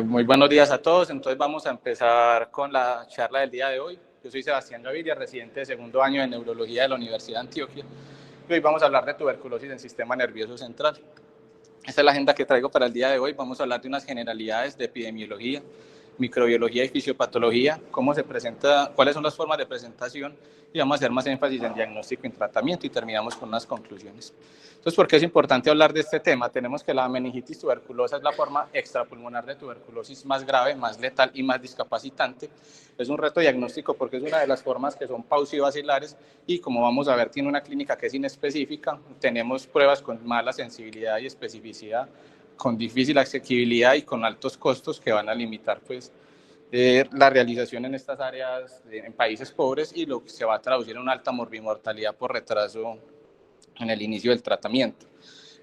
Muy buenos días a todos. Entonces vamos a empezar con la charla del día de hoy. Yo soy Sebastián Gaviria, residente de segundo año de Neurología de la Universidad de Antioquia. Y hoy vamos a hablar de tuberculosis en sistema nervioso central. Esta es la agenda que traigo para el día de hoy. Vamos a hablar de unas generalidades de epidemiología, microbiología y fisiopatología, cómo se presenta, cuáles son las formas de presentación, y vamos a hacer más énfasis en diagnóstico y tratamiento y terminamos con unas conclusiones. Entonces, ¿por qué es importante hablar de este tema? Tenemos que la meningitis tuberculosa es la forma extrapulmonar de tuberculosis más grave, más letal y más discapacitante. Es un reto diagnóstico porque es una de las formas que son paucivacilares y, como vamos a ver, tiene una clínica que es inespecífica. Tenemos pruebas con mala sensibilidad y especificidad, con difícil asequibilidad y con altos costos que van a limitar pues la realización en estas áreas en países pobres, y lo que se va a traducir en una alta morbimortalidad por retraso en el inicio del tratamiento.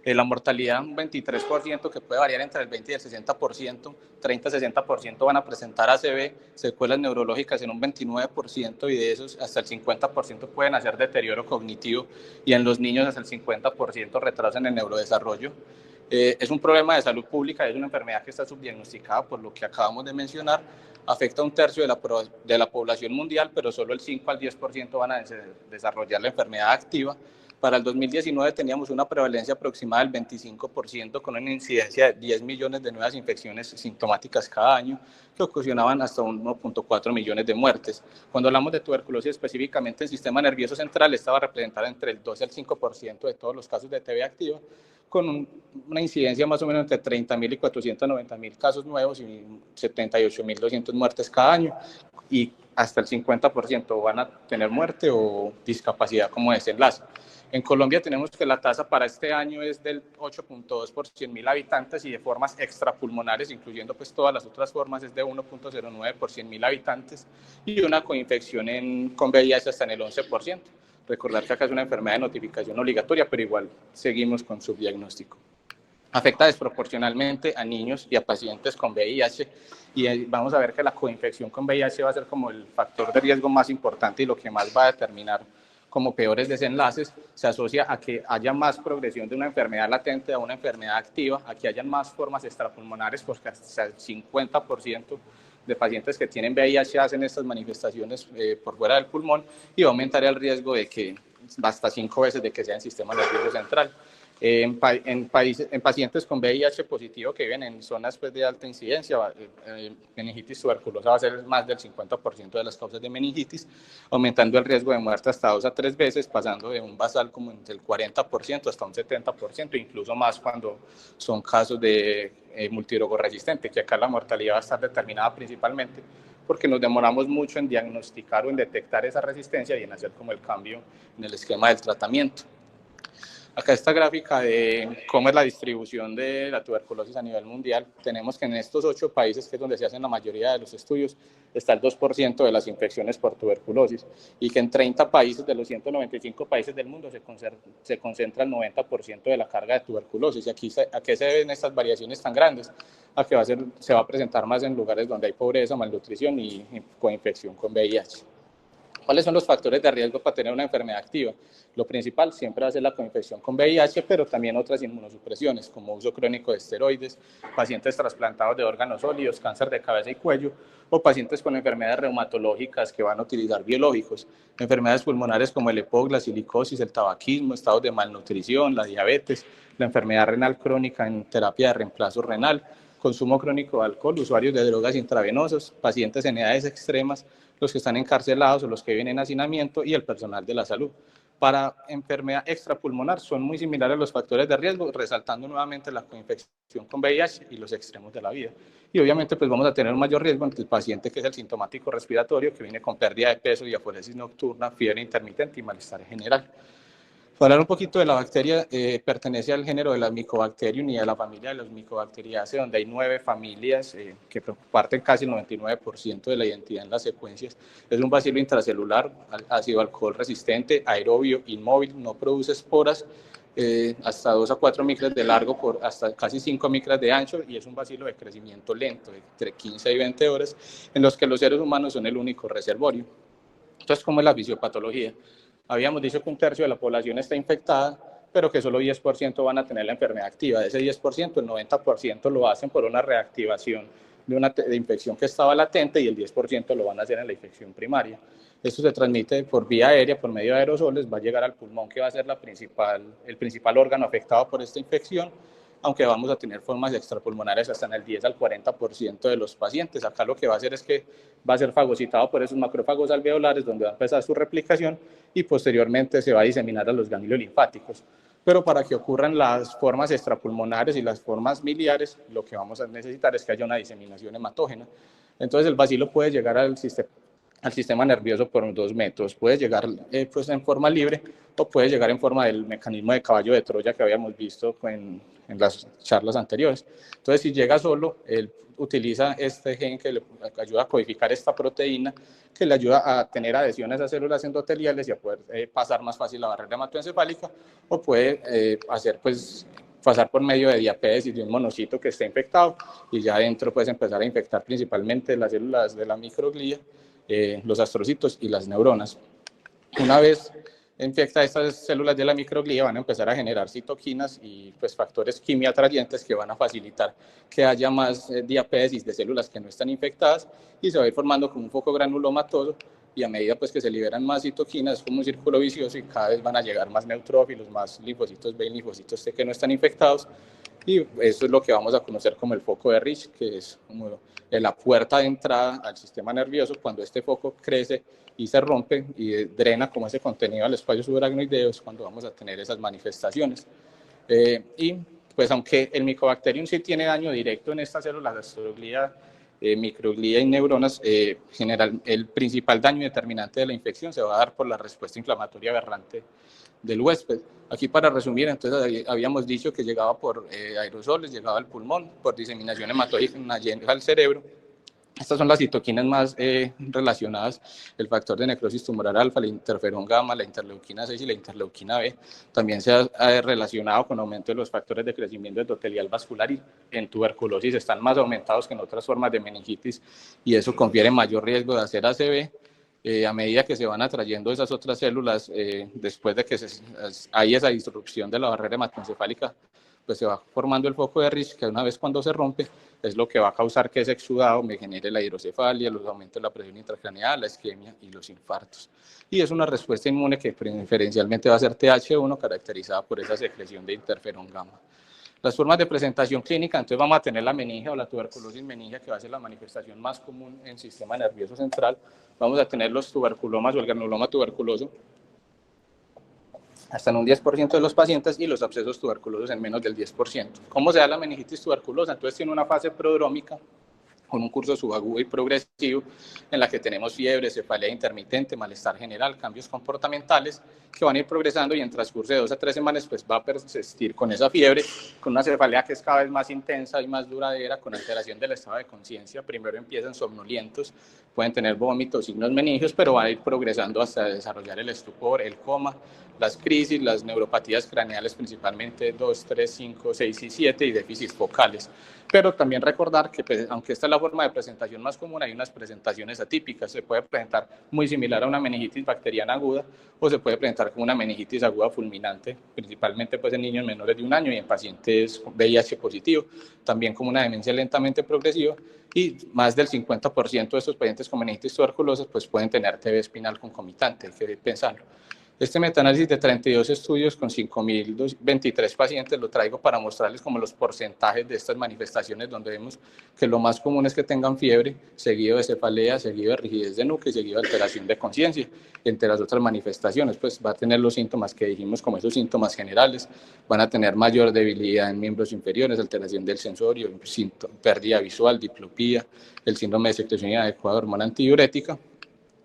La mortalidad, un 23%, que puede variar entre el 20 y el 60%, 30-60% van a presentar ACV, secuelas neurológicas en un 29%, y de esos hasta el 50% pueden hacer deterioro cognitivo, y en los niños hasta el 50% retraso en el neurodesarrollo. Es un problema de salud pública, es una enfermedad que está subdiagnosticada por lo que acabamos de mencionar, afecta a un tercio de la población mundial, pero solo el 5 al 10% van a desarrollar la enfermedad activa. Para el 2019 teníamos una prevalencia aproximada del 25%, con una incidencia de 10 millones de nuevas infecciones sintomáticas cada año, que ocasionaban hasta 1.4 millones de muertes. Cuando hablamos de tuberculosis específicamente, el sistema nervioso central estaba representado entre el 12 al 5% de todos los casos de TB activa, con una incidencia más o menos entre 30.000 y 490.000 casos nuevos y 78.200 muertes cada año, y hasta el 50% van a tener muerte o discapacidad como desenlace. En Colombia tenemos que la tasa para este año es del 8.2 por 100.000 habitantes, y de formas extrapulmonares, incluyendo pues todas las otras formas, es de 1.09 por 100.000 habitantes, y una coinfección con VIH hasta en el 11%. Recordar que acá es una enfermedad de notificación obligatoria, pero igual seguimos con subdiagnóstico. Afecta desproporcionalmente a niños y a pacientes con VIH, y vamos a ver que la coinfección con VIH va a ser como el factor de riesgo más importante y lo que más va a determinar como peores desenlaces. Se asocia a que haya más progresión de una enfermedad latente a una enfermedad activa, a que hayan más formas extrapulmonares, porque hasta el 50% de pacientes que tienen VIH hacen estas manifestaciones por fuera del pulmón, y va a aumentar el riesgo de que hasta 5 veces de que sea en sistema nervioso central. En pacientes con VIH positivo que viven en zonas pues, de alta incidencia, meningitis tuberculosa va a ser más del 50% de las causas de meningitis, aumentando el riesgo de muerte hasta 2 a 3 veces, pasando de un basal como entre el 40% hasta un 70%, incluso más cuando son casos de multidrogo resistente, que acá la mortalidad va a estar determinada principalmente porque nos demoramos mucho en diagnosticar o en detectar esa resistencia y en hacer como el cambio en el esquema del tratamiento. Acá esta gráfica de cómo es la distribución de la tuberculosis a nivel mundial. Tenemos que en estos 8 países, que es donde se hacen la mayoría de los estudios, está el 2% de las infecciones por tuberculosis, y que en 30 países de los 195 países del mundo se concentra el 90% de la carga de tuberculosis. Y aquí a qué se ven estas variaciones tan grandes, a que se va a presentar más en lugares donde hay pobreza, malnutrición y coinfección con VIH. ¿Cuáles son los factores de riesgo para tener una enfermedad activa? Lo principal siempre va a ser la coinfección con VIH, pero también otras inmunosupresiones, como uso crónico de esteroides, pacientes trasplantados de órganos sólidos, cáncer de cabeza y cuello, o pacientes con enfermedades reumatológicas que van a utilizar biológicos, enfermedades pulmonares como el EPOC, la silicosis, el tabaquismo, estados de malnutrición, la diabetes, la enfermedad renal crónica en terapia de reemplazo renal, consumo crónico de alcohol, usuarios de drogas intravenosas, pacientes en edades extremas, los que están encarcelados o los que viven en hacinamiento, y el personal de la salud. Para enfermedad extrapulmonar son muy similares los factores de riesgo, resaltando nuevamente la coinfección con VIH y los extremos de la vida. Y obviamente pues vamos a tener un mayor riesgo entre el paciente que es el sintomático respiratorio, que viene con pérdida de peso, diaforesis nocturna, fiebre intermitente y malestar general. Para hablar un poquito de la bacteria, pertenece al género de las Mycobacterium y a la familia de los Mycobacteriaceae, donde hay 9 familias que parten casi el 99% de la identidad en las secuencias. Es un bacilo intracelular, ácido alcohol resistente, aerobio, inmóvil, no produce esporas, hasta 2 a 4 micras de largo por hasta casi 5 micras de ancho, y es un bacilo de crecimiento lento, de entre 15 y 20 horas, en los que los seres humanos son el único reservorio. Entonces, ¿cómo es la fisiopatología? Habíamos dicho que un tercio de la población está infectada, pero que solo 10% van a tener la enfermedad activa. De ese 10%, el 90% lo hacen por una reactivación de una infección que estaba latente y el 10% lo van a hacer en la infección primaria. Esto se transmite por vía aérea, por medio de aerosoles, va a llegar al pulmón, que va a ser el principal órgano afectado por esta infección, aunque vamos a tener formas extrapulmonares hasta en el 10 al 40% de los pacientes. Acá lo que va a hacer es que va a ser fagocitado por esos macrófagos alveolares, donde va a empezar su replicación y posteriormente se va a diseminar a los ganglios linfáticos. Pero para que ocurran las formas extrapulmonares y las formas miliares, lo que vamos a necesitar es que haya una diseminación hematógena. Entonces el bacilo puede llegar al sistema nervioso por dos métodos. Puede llegar pues en forma libre o puede llegar en forma del mecanismo de caballo de Troya que habíamos visto en las charlas anteriores. Entonces, si llega solo, él utiliza este gen que le ayuda a codificar esta proteína, que le ayuda a tener adhesiones a células endoteliales y a poder pasar más fácil la barrera hematoencefálica, o puede hacer pues pasar por medio de diapédesis de un monocito que esté infectado y ya adentro puedes empezar a infectar principalmente las células de la microglía, los astrocitos y las neuronas. Una vez infecta estas células de la microglía, van a empezar a generar citoquinas y pues factores quimioatrayentes que van a facilitar que haya más diapédesis de células que no están infectadas y se va a ir formando como un foco granulomatoso, y a medida pues que se liberan más citoquinas es como un círculo vicioso y cada vez van a llegar más neutrófilos, más linfocitos B y linfocitos T que no están infectados, y eso es lo que vamos a conocer como el foco de Rich, que es como la puerta de entrada al sistema nervioso. Cuando este foco crece y se rompe y drena como ese contenido al espacio subaracnoideo, es cuando vamos a tener esas manifestaciones. Y pues aunque el Mycobacterium sí tiene daño directo en estas células, astroglía, microglía y neuronas, general, el principal daño determinante de la infección se va a dar por la respuesta inflamatoria aberrante del huésped. Aquí para resumir, entonces habíamos dicho que llegaba por aerosoles, llegaba al pulmón, por diseminación hematógena llega al cerebro. Estas son las citoquinas más relacionadas: el factor de necrosis tumoral alfa, la interferón gamma, la interleuquina 6 y la interleuquina B. También se ha relacionado con aumento de los factores de crecimiento endotelial vascular, y en tuberculosis están más aumentados que en otras formas de meningitis, y eso confiere mayor riesgo de hacer ACV. A medida que se van atrayendo esas otras células, después de que hay esa disrupción de la barrera hematoencefálica, pues se va formando el foco de Rich, que una vez cuando se rompe es lo que va a causar que ese exudado me genere la hidrocefalia, los aumentos de la presión intracraneal, la isquemia y los infartos. Y es una respuesta inmune que preferencialmente va a ser Th1, caracterizada por esa secreción de interferón gamma. Las formas de presentación clínica, entonces vamos a tener la meningia o la tuberculosis meningia, que va a ser la manifestación más común en el sistema nervioso central. Vamos a tener los tuberculomas o el granuloma tuberculoso hasta en un 10% de los pacientes, y los abscesos tuberculosos en menos del 10%. ¿Cómo se da la meningitis tuberculosa? Entonces tiene una fase prodrómica con un curso subagudo y progresivo, en la que tenemos fiebre, cefalea intermitente, malestar general, cambios comportamentales que van a ir progresando, y en transcurso de 2 a 3 semanas pues va a persistir con esa fiebre, con una cefalea que es cada vez más intensa y más duradera, con alteración del estado de conciencia. Primero empiezan somnolientos, pueden tener vómitos, signos meningios, pero van a ir progresando hasta desarrollar el estupor, el coma, las crisis, las neuropatías craneales, principalmente 2, 3, 5, 6 y 7, y déficits focales. Pero también recordar que, pues, aunque esta es la forma de presentación más común, hay unas presentaciones atípicas. Se puede presentar muy similar a una meningitis bacteriana aguda, o se puede presentar como una meningitis aguda fulminante, principalmente pues, en niños menores de 1 año y en pacientes VIH positivo, también como una demencia lentamente progresiva, y más del 50% de estos pacientes con meningitis tuberculosa pues, pueden tener TB espinal concomitante, hay que pensarlo. Este metaanálisis de 32 estudios con 5.023 pacientes lo traigo para mostrarles como los porcentajes de estas manifestaciones, donde vemos que lo más común es que tengan fiebre, seguido de cefalea, seguido de rigidez de nuca y seguido de alteración de conciencia. Entre las otras manifestaciones, pues va a tener los síntomas que dijimos como esos síntomas generales, van a tener mayor debilidad en miembros inferiores, alteración del sensorio, pérdida visual, diplopía, el síndrome de secreción inadecuada de hormona antidiurética.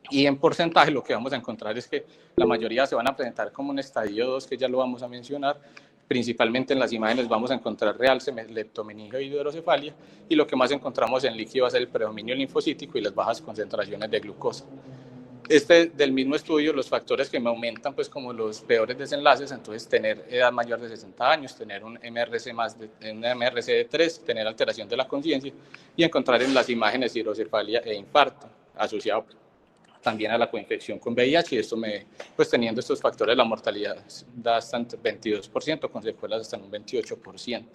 Y en porcentaje lo que vamos a encontrar es que la mayoría se van a presentar como un estadio 2, que ya lo vamos a mencionar. Principalmente en las imágenes vamos a encontrar realce, leptomeningia y hidrocefalia, y lo que más encontramos en líquido va a ser el predominio linfocítico y las bajas concentraciones de glucosa. Del mismo estudio, los factores que me aumentan pues como los peores desenlaces, entonces tener edad mayor de 60 años, tener un MRC, de 3, tener alteración de la conciencia, y encontrar en las imágenes hidrocefalia e infarto asociado también a la coinfección con VIH, y esto pues teniendo estos factores, la mortalidad da hasta el 22%, con secuelas hasta un 28%.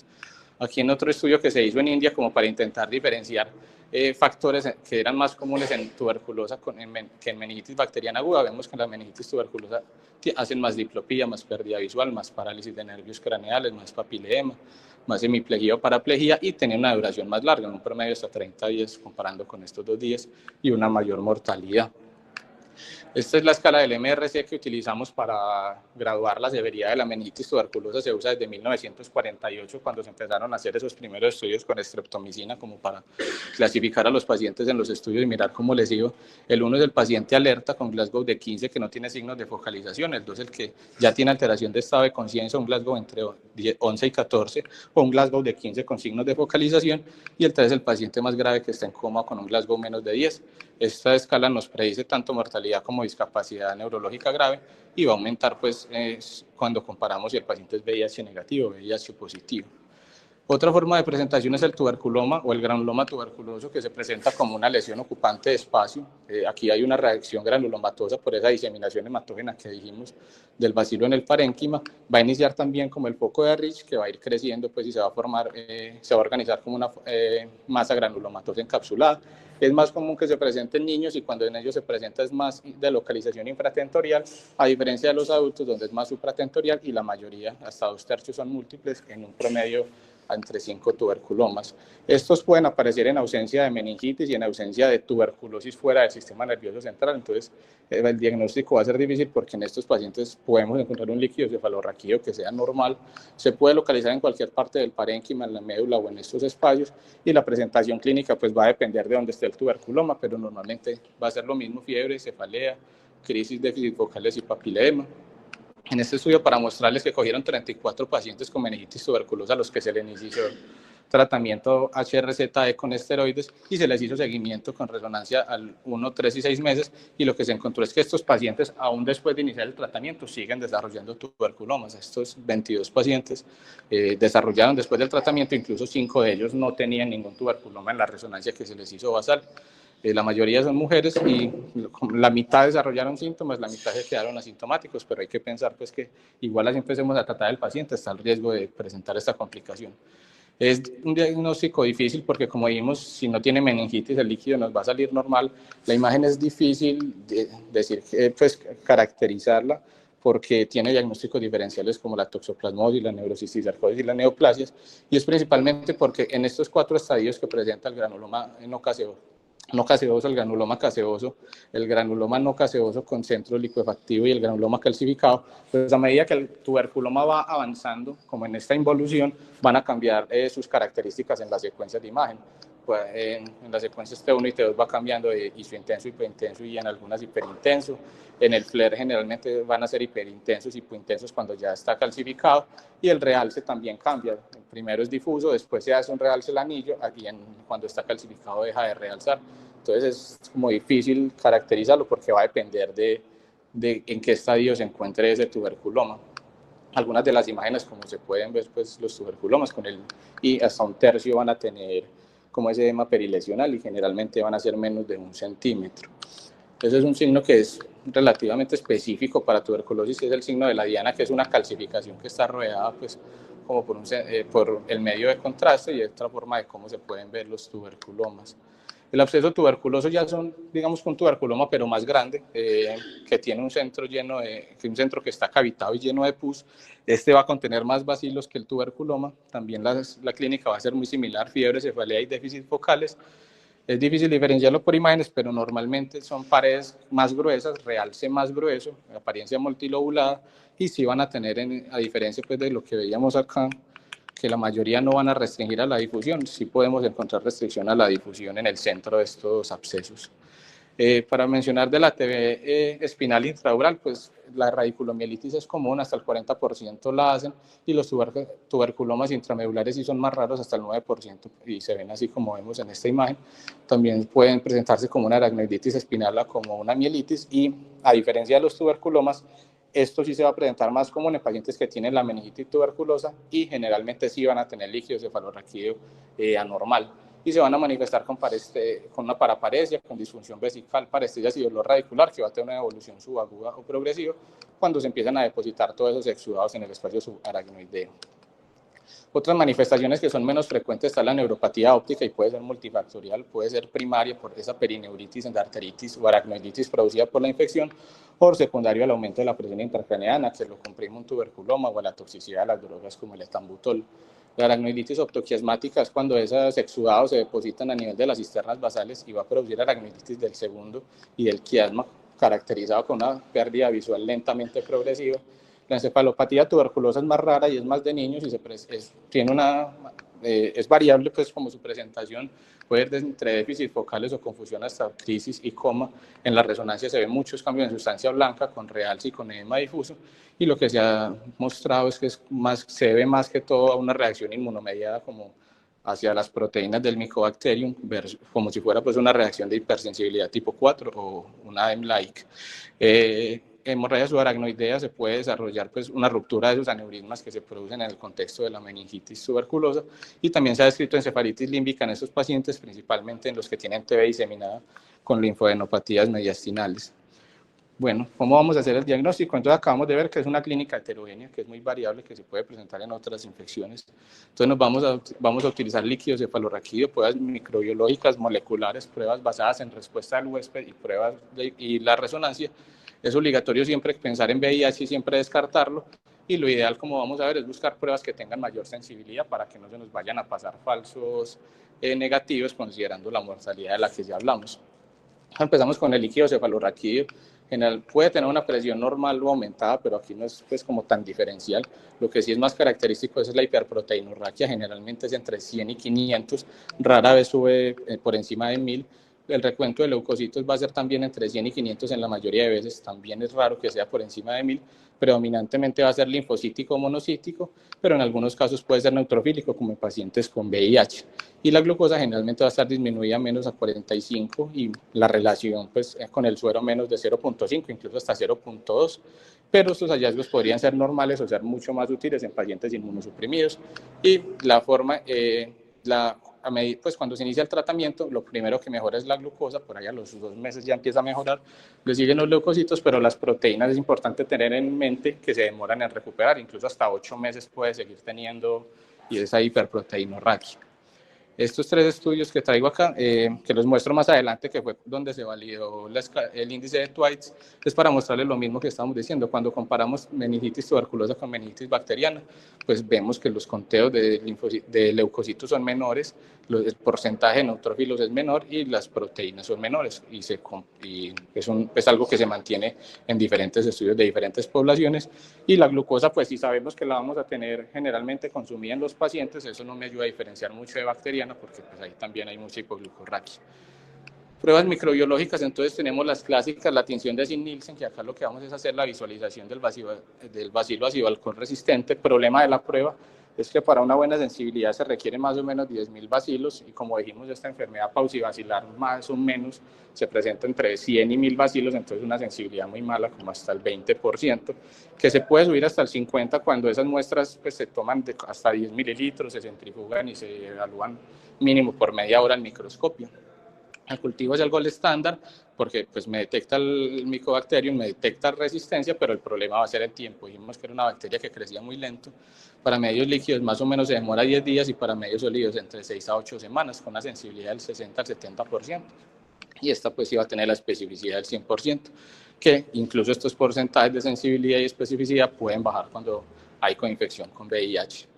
Aquí en otro estudio que se hizo en India, como para intentar diferenciar factores que eran más comunes en tuberculosa que en meningitis bacteriana aguda, vemos que en la meningitis tuberculosa hacen más diplopía, más pérdida visual, más parálisis de nervios craneales, más papilema, más hemiplegia o paraplegia, y tenía una duración más larga, en un promedio hasta 30 días comparando con estos 2 días, y una mayor mortalidad. Esta es la escala del MRC que utilizamos para graduar la severidad de la meningitis tuberculosa. Se usa desde 1948, cuando se empezaron a hacer esos primeros estudios con streptomicina, como para clasificar a los pacientes en los estudios y mirar cómo les iba. El 1 es el paciente alerta con Glasgow de 15 que no tiene signos de focalización. El 2 es el que ya tiene alteración de estado de conciencia, un Glasgow entre 11 y 14, o un Glasgow de 15 con signos de focalización. Y el 3 es el paciente más grave que está en coma con un Glasgow menos de 10. Esta escala nos predice tanto mortalidad como discapacidad neurológica grave, y va a aumentar pues cuando comparamos si el paciente es VIH negativo o VIH positivo. Otra forma de presentación es el tuberculoma o el granuloma tuberculoso, que se presenta como una lesión ocupante de espacio. Aquí hay una reacción granulomatosa por esa diseminación hematógena que dijimos del bacilo en el parénquima. Va a iniciar también como el foco de Rich, que va a ir creciendo pues, y se va a formar, se va a organizar como una masa granulomatosa encapsulada. Es más común que se presente en niños, y cuando en ellos se presenta es más de localización infratentorial, a diferencia de los adultos donde es más supratentorial, y la mayoría, hasta 2/3, son múltiples, en un promedio entre 5 tuberculomas. Estos pueden aparecer en ausencia de meningitis y en ausencia de tuberculosis fuera del sistema nervioso central. Entonces, el diagnóstico va a ser difícil porque en estos pacientes podemos encontrar un líquido cefalorraquídeo que sea normal. Se puede localizar en cualquier parte del parénquima, en la médula o en estos espacios, y la presentación clínica pues va a depender de dónde esté el tuberculoma, pero normalmente va a ser lo mismo: fiebre, cefalea, crisis, déficit focales y papilema. En este estudio, para mostrarles que cogieron 34 pacientes con meningitis tuberculosa a los que se les inició tratamiento HRZE con esteroides, y se les hizo seguimiento con resonancia al 1, 3 y 6 meses, y lo que se encontró es que estos pacientes, aún después de iniciar el tratamiento, siguen desarrollando tuberculomas. Estos 22 pacientes desarrollaron después del tratamiento, incluso 5 de ellos no tenían ningún tuberculoma en la resonancia que se les hizo basal. La mayoría son mujeres, y la mitad desarrollaron síntomas, la mitad se quedaron asintomáticos, pero hay que pensar pues que igual así empecemos a tratar al paciente, está el riesgo de presentar esta complicación. Es un diagnóstico difícil porque, como dijimos, si no tiene meningitis el líquido nos va a salir normal. La imagen es difícil de decir, pues caracterizarla, porque tiene diagnósticos diferenciales como la toxoplasmosis, la neurocisticercosis y las neoplasias, y es principalmente porque en estos 4 estadios que presenta el granuloma no caseoso, el granuloma caseoso, el granuloma no caseoso con centro liquefactivo y el granuloma calcificado, pues a medida que el tuberculoma va avanzando, como en esta involución, van a cambiar sus características en las secuencias de imagen. Pues, en las secuencias T1 y T2 va cambiando de isointenso, hipointenso y en algunas hiperintenso. En el FLAIR generalmente van a ser hiperintensos y hipointensos cuando ya está calcificado, y el realce también cambia. El primero es difuso, después se hace un realce el anillo, y cuando está calcificado deja de realzar. Entonces es como difícil caracterizarlo porque va a depender de en qué estadio se encuentre ese tuberculoma. Algunas de las imágenes, como se pueden ver, pues los tuberculomas y hasta 1/3 van a tener como ese edema perilesional, y generalmente van a ser menos de 1 centímetro. Ese es un signo que es relativamente específico para tuberculosis, que es el signo de la diana, que es una calcificación que está rodeada pues como por el medio de contraste, y otra forma de cómo se pueden ver los tuberculomas. El absceso tuberculoso ya son, digamos, un tuberculoma pero más grande, que tiene un centro que está cavitado y lleno de pus. Este va a contener más bacilos que el tuberculoma. También la clínica va a ser muy similar: fiebre, cefalea y déficit focales. Es difícil diferenciarlo por imágenes, pero normalmente son paredes más gruesas, realce más grueso, apariencia multilobulada, y sí van a tener, a diferencia pues de lo que veíamos acá, que la mayoría no van a restringir a la difusión. Sí podemos encontrar restricción a la difusión en el centro de estos abscesos. Para mencionar de la TV espinal intradural, pues la radiculomielitis es común, hasta el 40% la hacen, y los tuberculomas intramedulares sí son más raros, hasta el 9%, y se ven así como vemos en esta imagen. También pueden presentarse como una aracnoiditis espinal o como una mielitis, y a diferencia de los tuberculomas, esto sí se va a presentar más común en pacientes que tienen la meningitis tuberculosa, y generalmente sí van a tener líquido cefalorraquídeo anormal. y se van a manifestar con una paraparesia, con disfunción vesical, parestesias y dolor radicular, que va a tener una evolución subaguda o progresiva cuando se empiezan a depositar todos esos exudados en el espacio subaracnoideo. Otras manifestaciones que son menos frecuentes está la neuropatía óptica y puede ser multifactorial, puede ser primaria por esa perineuritis, endarteritis o aracnoiditis producida por la infección, o secundario al aumento de la presión intracraneana, que lo comprime un tuberculoma o a la toxicidad de las drogas como el etambutol. La aracnoiditis optoquiasmática es cuando esos exudados se depositan a nivel de las cisternas basales y va a producir aracnoiditis del segundo y del quiasma, caracterizado con una pérdida visual lentamente progresiva. La encefalopatía tuberculosa es más rara y es más de niños y es variable pues como su presentación, puede ir entre déficits focales o confusión hasta crisis y coma. En la resonancia se ven muchos cambios en sustancia blanca con realce y con edema difuso, y lo que se ha mostrado es que se debe más que todo a una reacción inmunomediada como hacia las proteínas del Mycobacterium, como si fuera pues una reacción de hipersensibilidad tipo 4 o una M-like. Hemorragia subaracnoidea se puede desarrollar pues una ruptura de esos aneurismas que se producen en el contexto de la meningitis tuberculosa, y también se ha descrito encefalitis límbica en esos pacientes, principalmente en los que tienen TB diseminada con linfadenopatías mediastinales. Bueno, ¿cómo vamos a hacer el diagnóstico? Entonces acabamos de ver que es una clínica heterogénea, que es muy variable, que se puede presentar en otras infecciones. Entonces vamos a utilizar líquido cefalorraquídeo, pruebas microbiológicas, moleculares, pruebas basadas en respuesta del huésped y la resonancia. Es obligatorio siempre pensar en VIH y siempre descartarlo. Y lo ideal, como vamos a ver, es buscar pruebas que tengan mayor sensibilidad para que no se nos vayan a pasar falsos negativos, considerando la mortalidad de la que ya hablamos. Empezamos con el líquido cefalorraquídeo. General, puede tener una presión normal o aumentada, pero aquí no es pues como tan diferencial. Lo que sí es más característico es la hiperproteinorraquia, generalmente es entre 100 y 500, rara vez sube por encima de 1000. El recuento de leucocitos va a ser también entre 100 y 500 en la mayoría de veces, también es raro que sea por encima de 1000, predominantemente va a ser linfocítico o monocítico, pero en algunos casos puede ser neutrofílico, como en pacientes con VIH. Y la glucosa generalmente va a estar disminuida menos a 45 y la relación pues, con el suero menos de 0.5, incluso hasta 0.2, pero estos hallazgos podrían ser normales o ser mucho más útiles en pacientes inmunosuprimidos. Y la forma, pues cuando se inicia el tratamiento, lo primero que mejora es la glucosa, por ahí a los 2 meses ya empieza a mejorar, le siguen los leucocitos, pero las proteínas es importante tener en mente que se demoran en recuperar, incluso hasta 8 meses puede seguir teniendo, y esa hiperproteinorraquia. Estos 3 estudios que traigo acá, que los muestro más adelante, que fue donde se validó el índice de Twites, es para mostrarles lo mismo que estamos diciendo. Cuando comparamos meningitis tuberculosa con meningitis bacteriana, pues vemos que los conteos de leucocitos son menores, el porcentaje de neutrófilos es menor y las proteínas son menores. Y es algo que se mantiene en diferentes estudios de diferentes poblaciones. Y la glucosa, pues si sabemos que la vamos a tener generalmente consumida en los pacientes, eso no me ayuda a diferenciar mucho de bacteriana, porque pues ahí también hay mucha hipoglucorraquia. Pruebas microbiológicas, entonces tenemos las clásicas, la tinción de Zinc-Nielsen, que acá lo que vamos es hacer la visualización del bacilo ácido alcohol resistente. El problema de la prueba es que para una buena sensibilidad se requiere más o menos 10.000 bacilos, y como dijimos, esta enfermedad paucibacilar más o menos se presenta entre 100 y 1000 bacilos, entonces una sensibilidad muy mala, como hasta el 20%, que se puede subir hasta el 50% cuando esas muestras pues, se toman hasta 10 mililitros, se centrifugan y se evalúan mínimo por media hora al microscopio. El cultivo es el gold estándar porque pues, me detecta el Mycobacterium, me detecta resistencia, pero el problema va a ser el tiempo. Dijimos que era una bacteria que crecía muy lento. Para medios líquidos más o menos se demora 10 días y para medios sólidos entre 6 a 8 semanas, con una sensibilidad del 60 al 70%. Y esta pues iba a tener la especificidad del 100%, que incluso estos porcentajes de sensibilidad y especificidad pueden bajar cuando hay coinfección con VIH.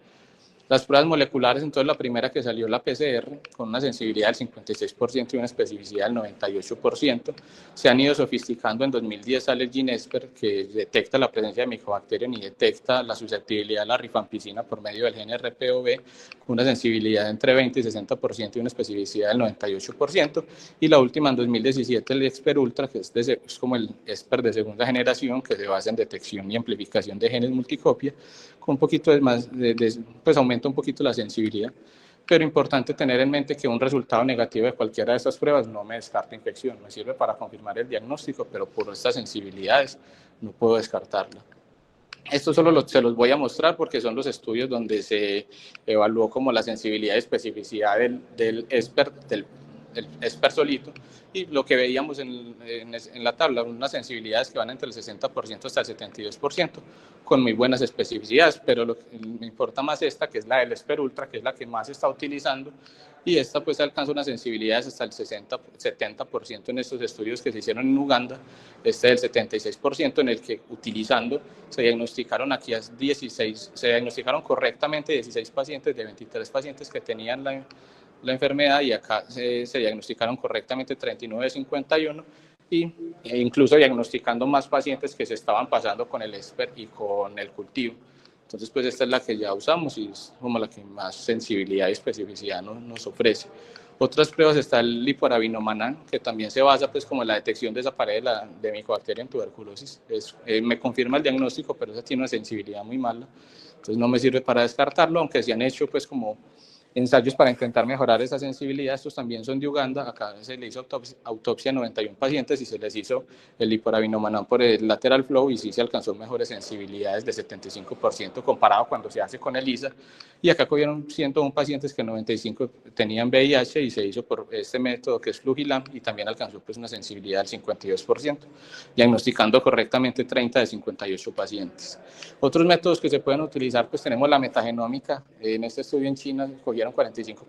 Las pruebas moleculares, entonces la primera que salió la PCR, con una sensibilidad del 56% y una especificidad del 98%, se han ido sofisticando. En 2010 sale el GeneSper, que detecta la presencia de Mycobacterium y detecta la susceptibilidad a la rifampicina por medio del gen RPOB, con una sensibilidad entre 20 y 60% y una especificidad del 98%. Y la última, en 2017, el ExPER Ultra, que es como el ExPER de segunda generación, que se basa en detección y amplificación de genes multicopia, con un poquito pues aumenta un poquito la sensibilidad, pero importante tener en mente que un resultado negativo de cualquiera de estas pruebas no me descarta infección, me sirve para confirmar el diagnóstico, pero por estas sensibilidades no puedo descartarla. Esto solo se los voy a mostrar porque son los estudios donde se evaluó como la sensibilidad y especificidad del ESPER, del ESPER solito, y lo que veíamos en la tabla, unas sensibilidades que van entre el 60% hasta el 72%, con muy buenas especificidades, pero lo que me importa más esta, que es la del ESPER Ultra, que es la que más se está utilizando, y esta pues alcanza unas sensibilidades hasta el 70% en estos estudios que se hicieron en Uganda, este del 76%, en el que utilizando se diagnosticaron aquí 16, se diagnosticaron correctamente 16 pacientes de 23 pacientes que tenían la enfermedad, y acá se diagnosticaron correctamente 39 de 51, e incluso diagnosticando más pacientes que se estaban pasando con el ESPER y con el cultivo. Entonces, pues esta es la que ya usamos y es como la que más sensibilidad y especificidad nos ofrece. Otras pruebas está el lipoarabinomanán, que también se basa pues como en la detección de esa pared de Mycobacteria en tuberculosis. Me confirma el diagnóstico, pero esa tiene una sensibilidad muy mala, entonces no me sirve para descartarlo, aunque se han hecho pues como ensayos para intentar mejorar esa sensibilidad. Estos también son de Uganda. Acá se le hizo autopsia a 91 pacientes y se les hizo el lipoarabinomanán por el lateral flow, y sí se alcanzó mejores sensibilidades de 75% comparado cuando se hace con ELISA. Y acá cogieron 101 pacientes que 95 tenían VIH y se hizo por este método que es Flugilam, y también alcanzó pues una sensibilidad del 52%, diagnosticando correctamente 30 de 58 pacientes. Otros métodos que se pueden utilizar, pues tenemos la metagenómica. En este estudio en China cogieron 45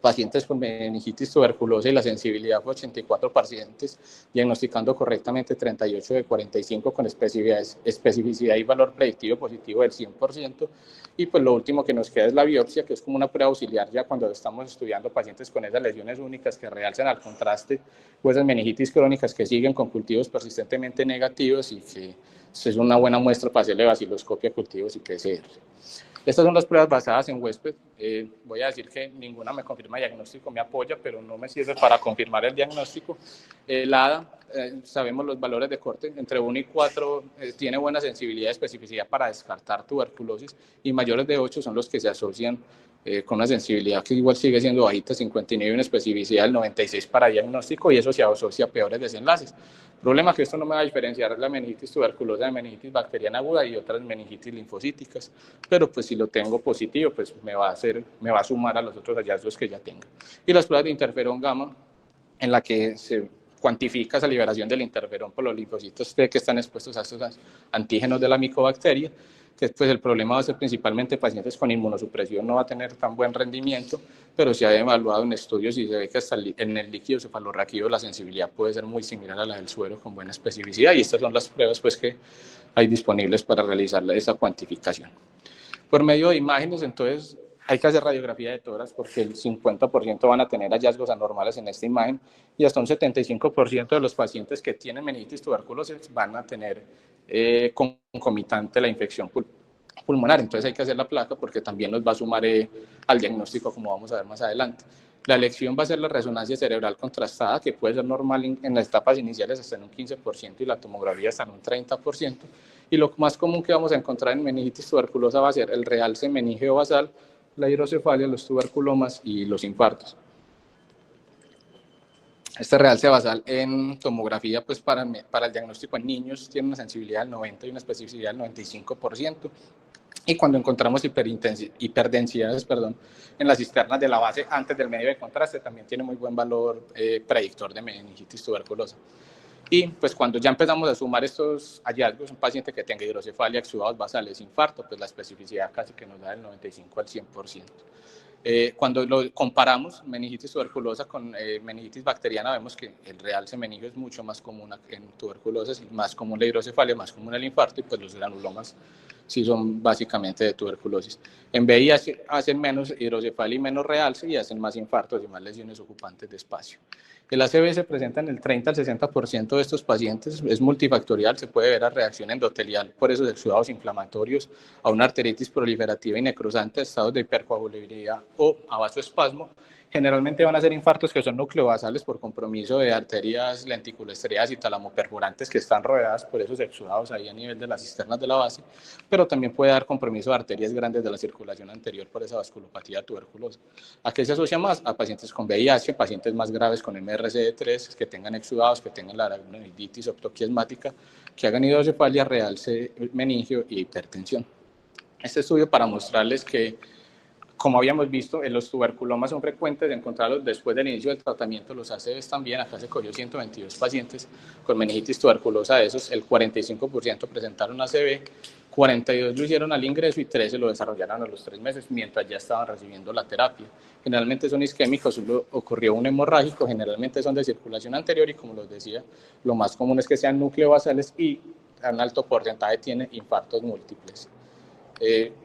pacientes con meningitis tuberculosa y la sensibilidad fue 84 pacientes, diagnosticando correctamente 38 de 45 con especificidad y valor predictivo positivo del 100%. Y pues lo último que nos queda es la biopsia, que es como una prueba auxiliar ya cuando estamos estudiando pacientes con esas lesiones únicas que realzan al contraste, o esas meningitis crónicas que siguen con cultivos persistentemente negativos, y que es una buena muestra para hacerle vaciloscopia a cultivos y PCR. Estas son las pruebas basadas en huésped. Voy a decir que ninguna me confirma el diagnóstico, me apoya, pero no me sirve para confirmar el diagnóstico. El ADA, sabemos los valores de corte, entre 1 y 4 tiene buena sensibilidad y especificidad para descartar tuberculosis, y mayores de 8 son los que se asocian con una sensibilidad que igual sigue siendo bajita, 59, y una especificidad del 96 para diagnóstico, y eso se asocia a peores desenlaces. El problema es que esto no me va a diferenciar la meningitis tuberculosa de meningitis bacteriana aguda y otras meningitis linfocíticas, pero pues si lo tengo positivo, pues me va a sumar a los otros hallazgos que ya tenga. Y las pruebas de interferón gamma, en la que se cuantifica esa liberación del interferón por los linfocitos T que están expuestos a estos antígenos de la micobacteria, que pues el problema va a ser principalmente pacientes con inmunosupresión, no va a tener tan buen rendimiento, pero se ha evaluado en estudios y se ve que hasta en el líquido cefalorraquídeo la sensibilidad puede ser muy similar a la del suero con buena especificidad, y estas son las pruebas pues que hay disponibles para realizar esa cuantificación. Por medio de imágenes, entonces, hay que hacer radiografía de tórax porque el 50% van a tener hallazgos anormales en esta imagen, y hasta un 75% de los pacientes que tienen meningitis tuberculosis van a tener concomitante la infección pulmonar. Entonces hay que hacer la placa porque también nos va a sumar al diagnóstico, como vamos a ver más adelante. La elección va a ser la resonancia cerebral contrastada, que puede ser normal en las etapas iniciales hasta en un 15%, y la tomografía hasta en un 30%. Y lo más común que vamos a encontrar en meningitis tuberculosa va a ser el realce meningeo basal, la hidrocefalia, los tuberculomas y los infartos. Este realce basal en tomografía, pues para el diagnóstico en niños, tiene una sensibilidad del 90 y una especificidad del 95%. Y cuando encontramos hiperdensidades en las cisternas de la base antes del medio de contraste, también tiene muy buen valor predictor de meningitis tuberculosa. Y pues cuando ya empezamos a sumar estos hallazgos, un paciente que tenga hidrocefalia, exudados basales, infarto, pues la especificidad casi que nos da del 95 al 100%. Cuando lo comparamos meningitis tuberculosa con meningitis bacteriana, vemos que el realce meningio es mucho más común en tuberculosis, más común la hidrocefalia, más común el infarto, y pues los granulomas sí son básicamente de tuberculosis. En VIH hacen menos hidrocefalia y menos realce, y hacen más infartos y más lesiones ocupantes de espacio. El ACV se presenta en el 30 al 60% de estos pacientes, es multifactorial, se puede ver a reacción endotelial por esos exudados inflamatorios, a una arteritis proliferativa y necrosante, a estados de hipercoagulabilidad o a vasoespasmo, Generalmente van a ser infartos que son nucleobasales por compromiso de arterias lenticuloestriadas y talamoperforantes que están rodeadas por esos exudados ahí a nivel de las cisternas de la base, pero también puede dar compromiso de arterias grandes de la circulación anterior por esa vasculopatía tuberculosa. ¿A qué se asocia más? A pacientes con VIH, pacientes más graves con MRCD3, que tengan exudados, que tengan la aracnoiditis optoquiasmática, que hagan hidrocefalia, realce meningio y hipertensión. Este estudio para mostrarles que, como habíamos visto, los tuberculomas son frecuentes de encontrarlos después del inicio del tratamiento, los ACVs también. Acá se cogió 122 pacientes con meningitis tuberculosa, de esos el 45% presentaron ACV, 42 lo hicieron al ingreso y 13 lo desarrollaron a los 3 meses mientras ya estaban recibiendo la terapia. Generalmente son isquémicos, solo ocurrió un hemorrágico, generalmente son de circulación anterior y, como les decía, lo más común es que sean nucleobasales y un alto porcentaje tiene infartos múltiples.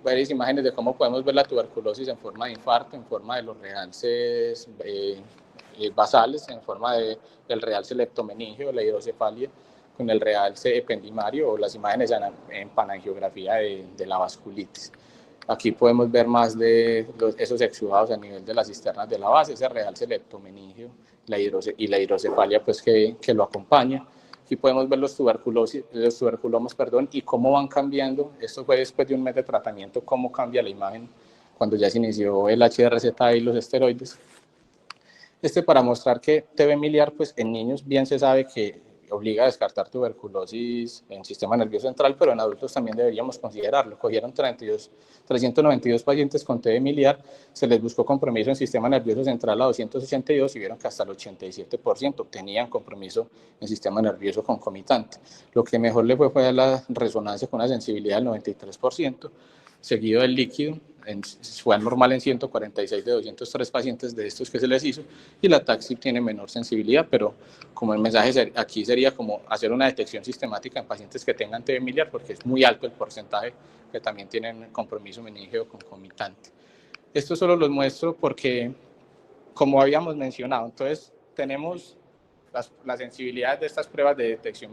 Varias imágenes de cómo podemos ver la tuberculosis en forma de infarto, en forma de los realces basales, en forma del realce leptomeningio, la hidrocefalia, con el realce ependimario o las imágenes en panangiografía de la vasculitis. Aquí podemos ver más de esos exudados a nivel de las cisternas de la base, ese realce leptomeningio y la hidrocefalia pues, que lo acompaña. Aquí podemos ver los tuberculomas, y cómo van cambiando. Esto fue después de un mes de tratamiento, cómo cambia la imagen cuando ya se inició el HRZA y los esteroides. Para mostrar que TB miliar, pues en niños bien se sabe que obliga a descartar tuberculosis en sistema nervioso central, pero en adultos también deberíamos considerarlo. Cogieron 392 pacientes con TB miliar, se les buscó compromiso en sistema nervioso central a 282 y vieron que hasta el 87% tenían compromiso en sistema nervioso concomitante. Lo que mejor le fue la resonancia con una sensibilidad del 93%, seguido del líquido, fue normal en 146 de 203 pacientes de estos que se les hizo, y la TACSIP tiene menor sensibilidad, pero como el mensaje aquí sería como hacer una detección sistemática en pacientes que tengan TB miliar, porque es muy alto el porcentaje que también tienen compromiso meningeo concomitante. Esto solo los muestro porque, como habíamos mencionado, entonces tenemos la sensibilidad de estas pruebas de detección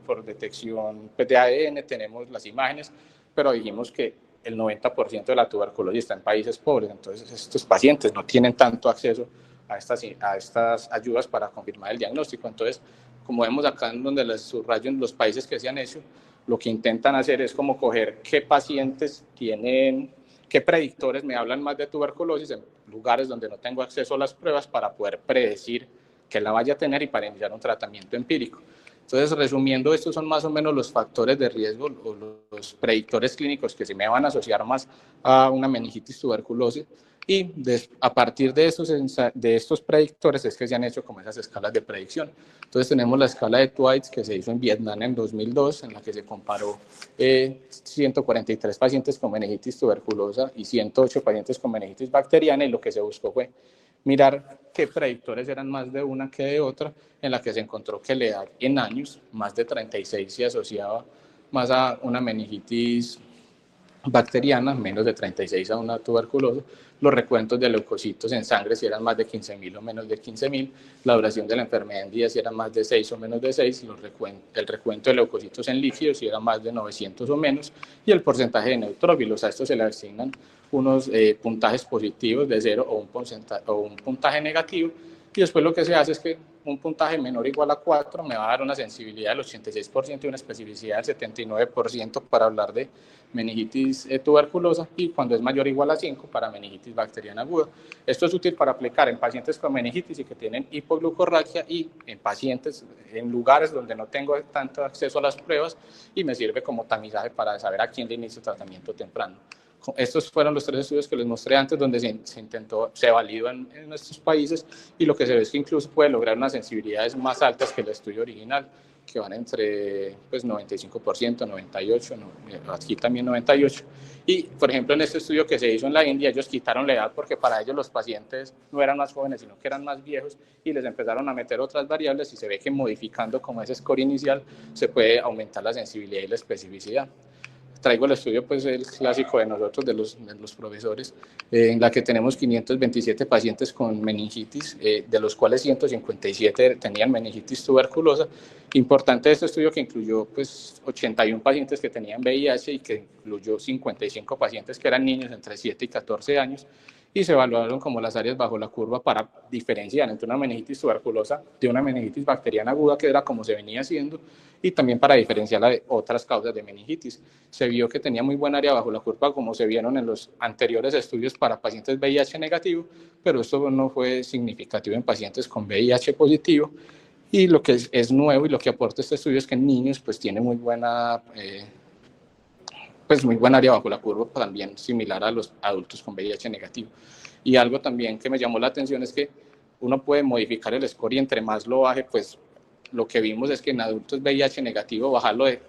por detección de ADN, tenemos las imágenes, pero dijimos que el 90% de la tuberculosis está en países pobres, entonces estos pacientes no tienen tanto acceso a estas ayudas para confirmar el diagnóstico. Entonces, como vemos acá en donde les subrayo en los países que se han hecho, lo que intentan hacer es como coger qué pacientes tienen, qué predictores me hablan más de tuberculosis en lugares donde no tengo acceso a las pruebas para poder predecir que la vaya a tener y para iniciar un tratamiento empírico. Entonces, resumiendo, estos son más o menos los factores de riesgo o los predictores clínicos que se me van a asociar más a una meningitis tuberculosis, y a partir de estos predictores es que se han hecho como esas escalas de predicción. Entonces tenemos la escala de Twites que se hizo en Vietnam en 2002, en la que se comparó 143 pacientes con meningitis tuberculosa y 108 pacientes con meningitis bacteriana, y lo que se buscó fue mirar qué predictores eran más de una que de otra, en la que se encontró que la edad en años, más de 36, se asociaba más a una meningitis bacteriana, menos de 36 a una tuberculosa, los recuentos de leucocitos en sangre si eran más de 15.000 o menos de 15.000, la duración de la enfermedad en días si era más de 6 o menos de 6, el recuento de leucocitos en líquidos si era más de 900 o menos, y el porcentaje de neutrófilos. A esto se le asignan unos puntajes positivos de 0 o un puntaje negativo, y después lo que se hace es que un puntaje menor o igual a 4 me va a dar una sensibilidad del 86% y una especificidad del 79% para hablar de meningitis tuberculosa, y cuando es mayor o igual a 5 para meningitis bacteriana aguda. Esto es útil para aplicar en pacientes con meningitis y que tienen hipoglucorraquia, y en pacientes en lugares donde no tengo tanto acceso a las pruebas, y me sirve como tamizaje para saber a quién le inicio tratamiento temprano. Estos fueron los 3 estudios que les mostré antes, donde se validó en nuestros países, y lo que se ve es que incluso puede lograr unas sensibilidades más altas que el estudio original, que van entre 95%, 98%, aquí también 98%. Y, por ejemplo, en este estudio que se hizo en la India, ellos quitaron la edad porque para ellos los pacientes no eran más jóvenes, sino que eran más viejos, y les empezaron a meter otras variables, y se ve que modificando como ese score inicial se puede aumentar la sensibilidad y la especificidad. Traigo el estudio, pues el clásico de nosotros, de los profesores, en la que tenemos 527 pacientes con meningitis, de los cuales 157 tenían meningitis tuberculosa. Importante este estudio que incluyó pues 81 pacientes que tenían VIH y que incluyó 55 pacientes que eran niños entre 7 y 14 años, y se evaluaron como las áreas bajo la curva para diferenciar entre una meningitis tuberculosa de una meningitis bacteriana aguda, que era como se venía haciendo, y también para diferenciarla de otras causas de meningitis. Se vio que tenía muy buena área bajo la curva, como se vieron en los anteriores estudios para pacientes VIH negativo, pero esto no fue significativo en pacientes con VIH positivo. Y lo que es nuevo y lo que aporta este estudio es que en niños pues tiene muy buena área bajo la curva, también similar a los adultos con VIH negativo. Y algo también que me llamó la atención es que uno puede modificar el score y entre más lo baje, pues lo que vimos es que en adultos VIH negativo, bajarlo de,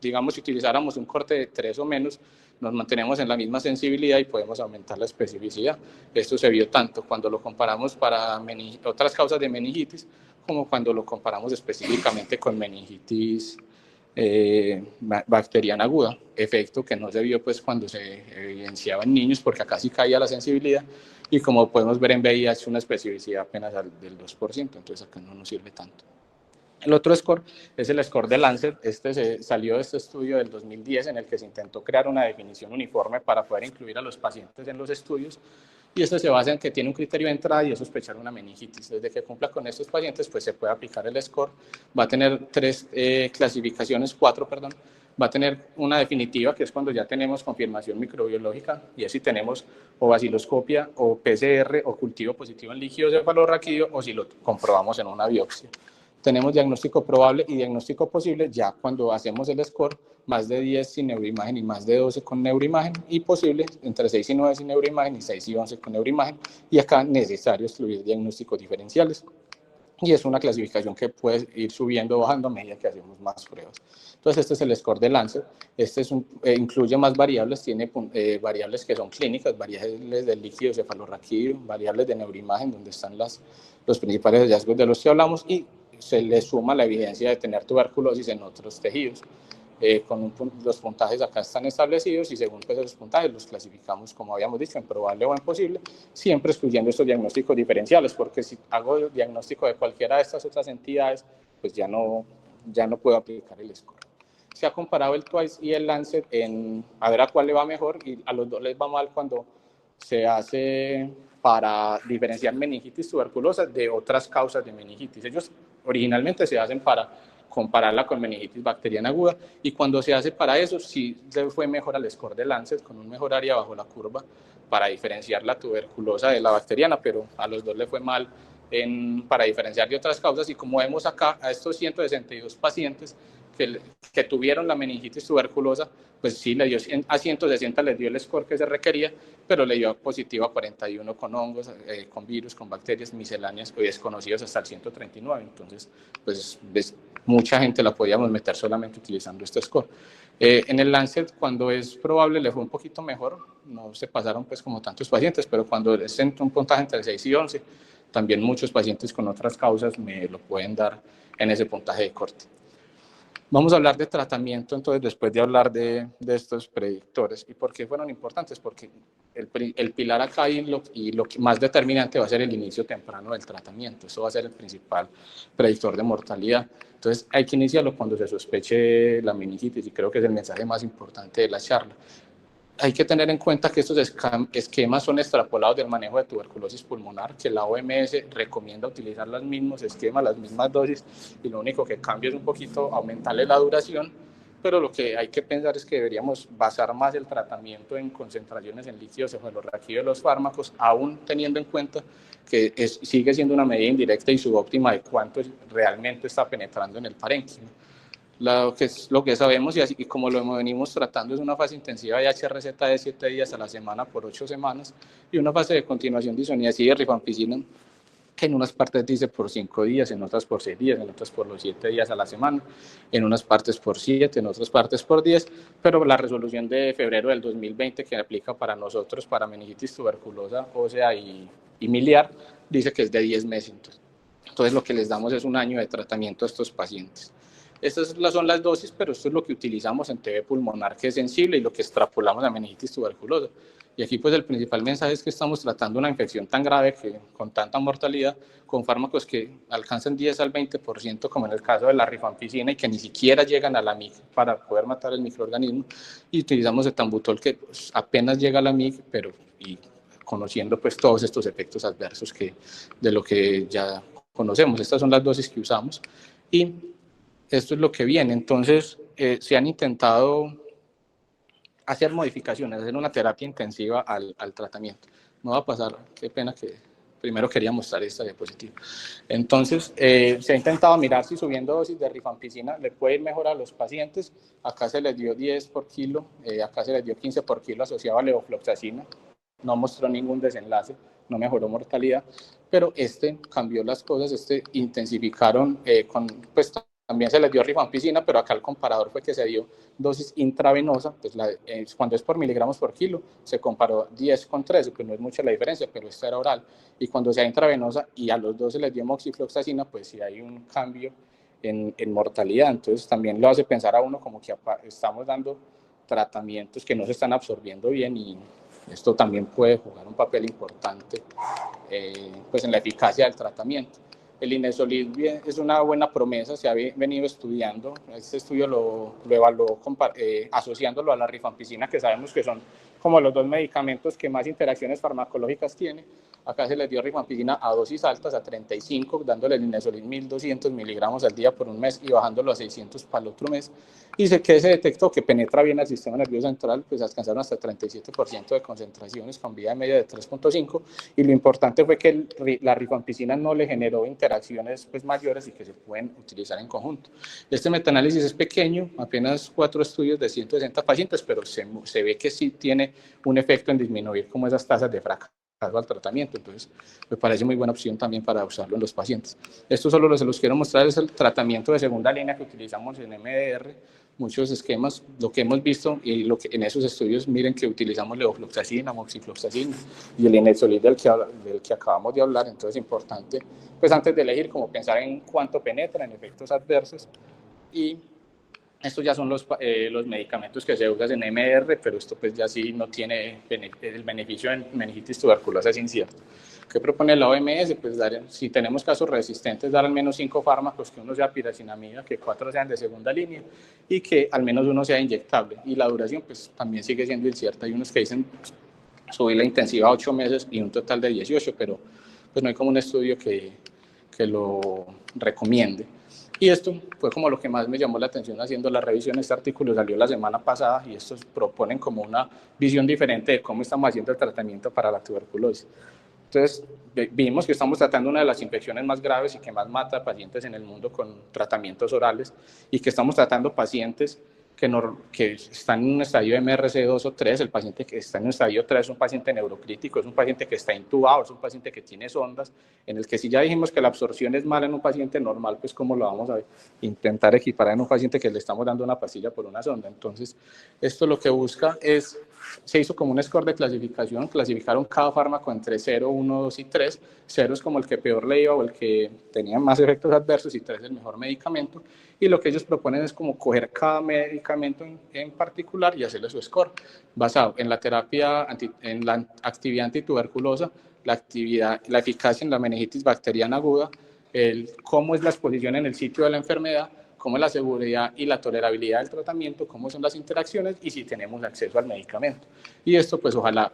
digamos, si utilizáramos un corte de 3 o menos, nos mantenemos en la misma sensibilidad y podemos aumentar la especificidad. Esto se vio tanto cuando lo comparamos para otras causas de meningitis, como cuando lo comparamos específicamente con meningitis bacteriana aguda, efecto que no se vio pues cuando se evidenciaba en niños, porque acá sí caía la sensibilidad, y como podemos ver en VIH una especificidad apenas del 2%, entonces acá no nos sirve tanto. El otro score es el score de Lancet. Salió de este estudio del 2010 en el que se intentó crear una definición uniforme para poder incluir a los pacientes en los estudios, y esto se basa en que tiene un criterio de entrada y es sospechar una meningitis. Desde que cumpla con estos pacientes, pues se puede aplicar el score. Va a tener 3 clasificaciones, 4, perdón. Va a tener una definitiva, que es cuando ya tenemos confirmación microbiológica, y es si tenemos o baciloscopia o PCR o cultivo positivo en líquido cefalorraquídeo, o si lo comprobamos en una biopsia. Tenemos diagnóstico probable y diagnóstico posible ya cuando hacemos el score, más de 10 sin neuroimagen y más de 12 con neuroimagen, y posible entre 6 y 9 sin neuroimagen y 6 y 11 con neuroimagen, y acá necesario excluir diagnósticos diferenciales. Y es una clasificación que puede ir subiendo o bajando a medida que hacemos más pruebas. Entonces, este es el score de Lancet. Este incluye más variables, tiene variables que son clínicas, variables del líquido cefalorraquídeo, variables de neuroimagen, donde están los principales hallazgos de los que hablamos, y se le suma la evidencia de tener tuberculosis en otros tejidos. Los puntajes acá están establecidos, y según pues, esos puntajes los clasificamos, como habíamos dicho, en probable o en posible, siempre excluyendo estos diagnósticos diferenciales, porque si hago diagnóstico de cualquiera de estas otras entidades, pues ya no puedo aplicar el score. Se ha comparado el TWICE y el Lancet a ver a cuál le va mejor, y a los dos les va mal cuando se hace para diferenciar meningitis tuberculosa de otras causas de meningitis. Ellos originalmente se hacen para compararla con meningitis bacteriana aguda, y cuando se hace para eso, sí le fue mejor al score de Lancet, con un mejor área bajo la curva para diferenciar la tuberculosa de la bacteriana, pero a los dos le fue mal para diferenciar de otras causas. Y como vemos acá, a estos 162 pacientes que tuvieron la meningitis tuberculosa, pues sí, a 160 les dio el score que se requería, pero le dio positivo a 41 con hongos, con virus, con bacterias misceláneas y desconocidos hasta el 139. Entonces, pues mucha gente la podíamos meter solamente utilizando este score. En el Lancet, cuando es probable, le fue un poquito mejor, no se pasaron pues como tantos pacientes, pero cuando es un puntaje entre 6 y 11, también muchos pacientes con otras causas me lo pueden dar en ese puntaje de corte. Vamos a hablar de tratamiento, entonces, después de hablar de estos predictores. ¿Y por qué fueron importantes? Porque el pilar acá y lo que más determinante va a ser el inicio temprano del tratamiento. Eso va a ser el principal predictor de mortalidad. Entonces, hay que iniciarlo cuando se sospeche la meningitis, y creo que es el mensaje más importante de la charla. Hay que tener en cuenta que estos esquemas son extrapolados del manejo de tuberculosis pulmonar, que la OMS recomienda utilizar los mismos esquemas, las mismas dosis, y lo único que cambia es un poquito aumentarle la duración, pero lo que hay que pensar es que deberíamos basar más el tratamiento en concentraciones en líquido cefalorraquídeo de los fármacos, aún teniendo en cuenta que sigue siendo una medida indirecta y subóptima de cuánto realmente está penetrando en el parénquima. Lo que sabemos, y como lo venimos tratando, es una fase intensiva de HRZ de 7 días a la semana por 8 semanas, y una fase de continuación de isoniazida y rifampicina, que en unas partes dice por 5 días, en otras por 6 días, en otras por los 7 días a la semana, en unas partes por 7, en otras partes por 10, pero la resolución de febrero del 2020 que aplica para nosotros, para meningitis tuberculosa ósea y miliar, dice que es de 10 meses. Entonces lo que les damos es un año de tratamiento a estos pacientes. Estas son las dosis, pero esto es lo que utilizamos en TB pulmonar, que es sensible, y lo que extrapolamos a meningitis tuberculosa. Y aquí pues el principal mensaje es que estamos tratando una infección tan grave, que con tanta mortalidad, con fármacos que alcanzan 10 al 20%, como en el caso de la rifampicina, y que ni siquiera llegan a la MIC para poder matar el microorganismo. Y utilizamos etambutol, que pues, apenas llega a la MIC, pero conociendo pues todos estos efectos adversos de lo que ya conocemos. Estas son las dosis que usamos y esto es lo que viene. Entonces, se han intentado hacer modificaciones, hacer una terapia intensiva al tratamiento. No va a pasar, qué pena que primero quería mostrar esta diapositiva. Entonces, se ha intentado mirar si subiendo dosis de rifampicina le puede ir mejor a los pacientes. Acá se les dio 10 por kilo, acá se les dio 15 por kilo asociado a levofloxacina. No mostró ningún desenlace, no mejoró mortalidad, pero cambió las cosas, intensificaron pues también se les dio rifampicina, pero acá el comparador fue que se dio dosis intravenosa, pues cuando es por miligramos por kilo, se comparó 10 con 13, pues no es mucha la diferencia, pero esta era oral, y cuando sea intravenosa y a los dos se les dio moxifloxacina, pues sí hay un cambio en mortalidad, entonces también lo hace pensar a uno como que estamos dando tratamientos que no se están absorbiendo bien y esto también puede jugar un papel importante pues en la eficacia del tratamiento. El Linezolid es una buena promesa, se ha venido estudiando. Este estudio lo evaluó asociándolo a la rifampicina, que sabemos que son como los dos medicamentos que más interacciones farmacológicas tienen. Acá se les dio rifampicina a dosis altas, a 35, dándole el Linezolid 1200 miligramos al día por un mes y bajándolo a 600 para el otro mes. Y que se detectó que penetra bien al sistema nervioso central, pues alcanzaron hasta 37% de concentraciones con vida media de 3.5. Y lo importante fue que la rifampicina no le generó interacciones pues, mayores y que se pueden utilizar en conjunto. Este metaanálisis es pequeño, apenas 4 estudios de 160 pacientes, pero se ve que sí tiene un efecto en disminuir como esas tasas de fracaso al tratamiento, entonces me parece muy buena opción también para usarlo en los pacientes. Esto solo se los quiero mostrar, es el tratamiento de segunda línea que utilizamos en MDR, muchos esquemas, lo que hemos visto y lo que en esos estudios, miren que utilizamos levofloxacina, moxifloxacina y el Linezolid del que acabamos de hablar, entonces es importante, pues antes de elegir, como pensar en cuánto penetra, en efectos adversos, y estos ya son los medicamentos que se usan en MR, pero esto pues ya sí no tiene el beneficio en meningitis tuberculosa, es incierto. ¿Qué propone la OMS? Pues si tenemos casos resistentes, dar al menos 5 fármacos, que uno sea piracinamida, que 4 sean de segunda línea y que al menos uno sea inyectable. Y la duración pues también sigue siendo incierta. Hay unos que dicen subir la intensiva a 8 meses y un total de 18, pero pues no hay como un estudio que lo recomiende. Y esto fue como lo que más me llamó la atención haciendo la revisión. Este artículo salió la semana pasada y estos proponen como una visión diferente de cómo estamos haciendo el tratamiento para la tuberculosis. Entonces, vimos que estamos tratando una de las infecciones más graves y que más mata a pacientes en el mundo con tratamientos orales y que estamos tratando pacientes que están en un estadio MRC2 o 3, el paciente que está en un estadio 3 es un paciente neurocrítico, es un paciente que está intubado, es un paciente que tiene sondas, en el que si ya dijimos que la absorción es mala en un paciente normal, pues cómo lo vamos a intentar equiparar en un paciente que le estamos dando una pastilla por una sonda. Entonces, esto lo que busca es, se hizo como un score de clasificación, clasificaron cada fármaco entre 0, 1, 2 y 3, 0 es como el que peor le iba o el que tenía más efectos adversos y 3 el mejor medicamento, y lo que ellos proponen es como coger cada medicamento en particular y hacerle su score, basado en la terapia, en la actividad antituberculosa, la eficacia en la meningitis bacteriana aguda, cómo es la exposición en el sitio de la enfermedad, cómo es la seguridad y la tolerabilidad del tratamiento, cómo son las interacciones y si tenemos acceso al medicamento. Y esto pues ojalá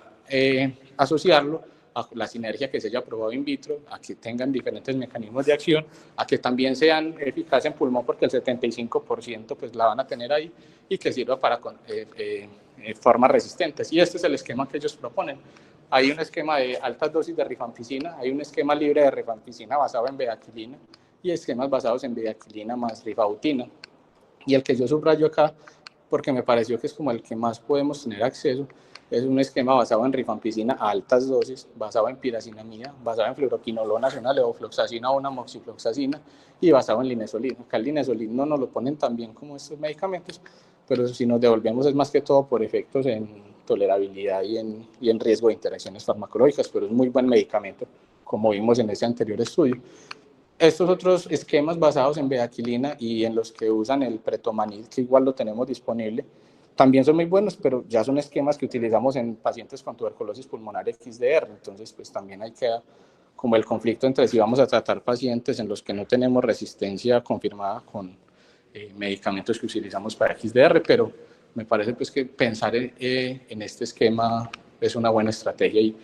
asociarlo a la sinergia que se haya probado in vitro, a que tengan diferentes mecanismos de acción, a que también sean eficaces en pulmón, porque el 75% pues la van a tener ahí, y que sirva para formas resistentes. Y este es el esquema que ellos proponen. Hay un esquema de altas dosis de rifampicina, hay un esquema libre de rifampicina basado en bedaquilina y esquemas basados en bedaquilina más rifabutina. Y el que yo subrayo acá, porque me pareció que es como el que más podemos tener acceso, es un esquema basado en rifampicina a altas dosis, basado en piracinamida, basado en fluoroquinolonas, una levofloxacina o una moxifloxacina, y basado en linezolid. Acá el linezolid no nos lo ponen tan bien como estos medicamentos, pero si nos devolvemos es más que todo por efectos en tolerabilidad y en riesgo de interacciones farmacológicas, pero es muy buen medicamento, como vimos en ese anterior estudio. Estos otros esquemas basados en bedaquilina y en los que usan el pretomanid, que igual lo tenemos disponible, también son muy buenos, pero ya son esquemas que utilizamos en pacientes con tuberculosis pulmonar XDR, entonces pues también hay que como el conflicto entre si vamos a tratar pacientes en los que no tenemos resistencia confirmada con medicamentos que utilizamos para XDR, pero me parece pues que pensar en este esquema es una buena estrategia y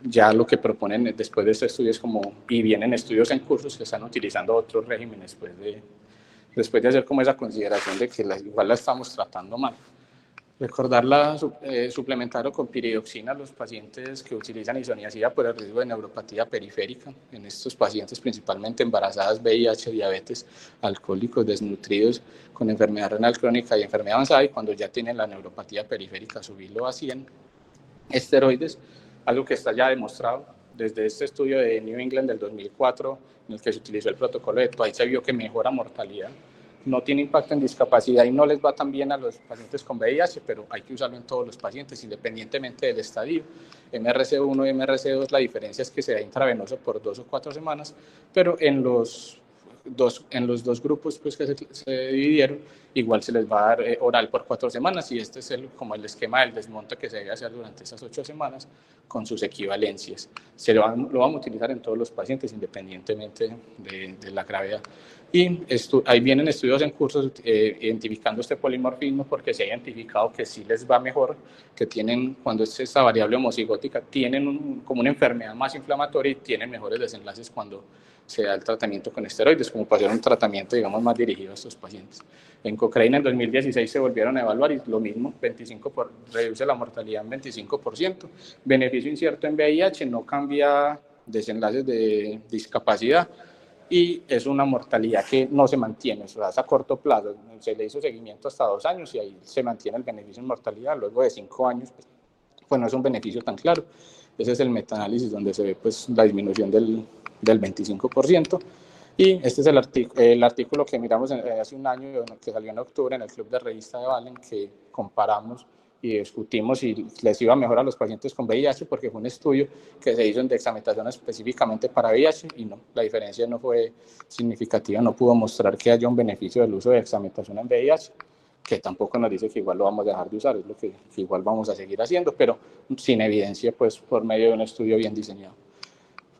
ya lo que proponen después de este estudio es como, y vienen estudios en cursos que están utilizando otros regímenes después de hacer como esa consideración de que igual la estamos tratando mal. Recordarla, suplementarlo con piridoxina a los pacientes que utilizan isoniazida por el riesgo de neuropatía periférica. En estos pacientes, principalmente embarazadas, VIH, diabetes, alcohólicos, desnutridos, con enfermedad renal crónica y enfermedad avanzada, y cuando ya tienen la neuropatía periférica, subirlo a 100. Esteroides, algo que está ya demostrado desde este estudio de New England del 2004, en el que se utilizó el protocolo de TWICE, se vio que mejora mortalidad. No tiene impacto en discapacidad y no les va tan bien a los pacientes con VIH, pero hay que usarlo en todos los pacientes, independientemente del estadio. MRC1 y MRC2, la diferencia es que se da intravenoso por 2 o 4 semanas, pero en los dos grupos pues, que se dividieron, igual se les va a dar oral por 4 semanas, y este es como el esquema del desmonte que se debe hacer durante esas 8 semanas con sus equivalencias. Lo vamos a utilizar en todos los pacientes, independientemente de la gravedad. Y ahí vienen estudios en cursos identificando este polimorfismo, porque se ha identificado que sí les va mejor, que tienen, cuando es esta variable homocigótica, tienen como una enfermedad más inflamatoria y tienen mejores desenlaces cuando se da el tratamiento con esteroides, como para hacer un tratamiento, digamos, más dirigido a estos pacientes. En Cochrane en 2016 se volvieron a evaluar y lo mismo, reduce la mortalidad en 25%, beneficio incierto en VIH, no cambia desenlaces de discapacidad, y es una mortalidad que no se mantiene, o sea, es a corto plazo. Se le hizo seguimiento hasta 2 años y ahí se mantiene el beneficio en mortalidad. Luego de 5 años, pues no es un beneficio tan claro. Ese es el metaanálisis donde se ve pues la disminución del 25%. Y este es el artículo que miramos hace un año, que salió en octubre en el Club de Revista de Valen, que comparamos y discutimos si les iba mejor a los pacientes con VIH, porque fue un estudio que se hizo en dexametasona específicamente para VIH, y no, la diferencia no fue significativa, no pudo mostrar que haya un beneficio del uso de dexametasona en VIH, que tampoco nos dice que igual lo vamos a dejar de usar, es lo que igual vamos a seguir haciendo, pero sin evidencia, pues por medio de un estudio bien diseñado.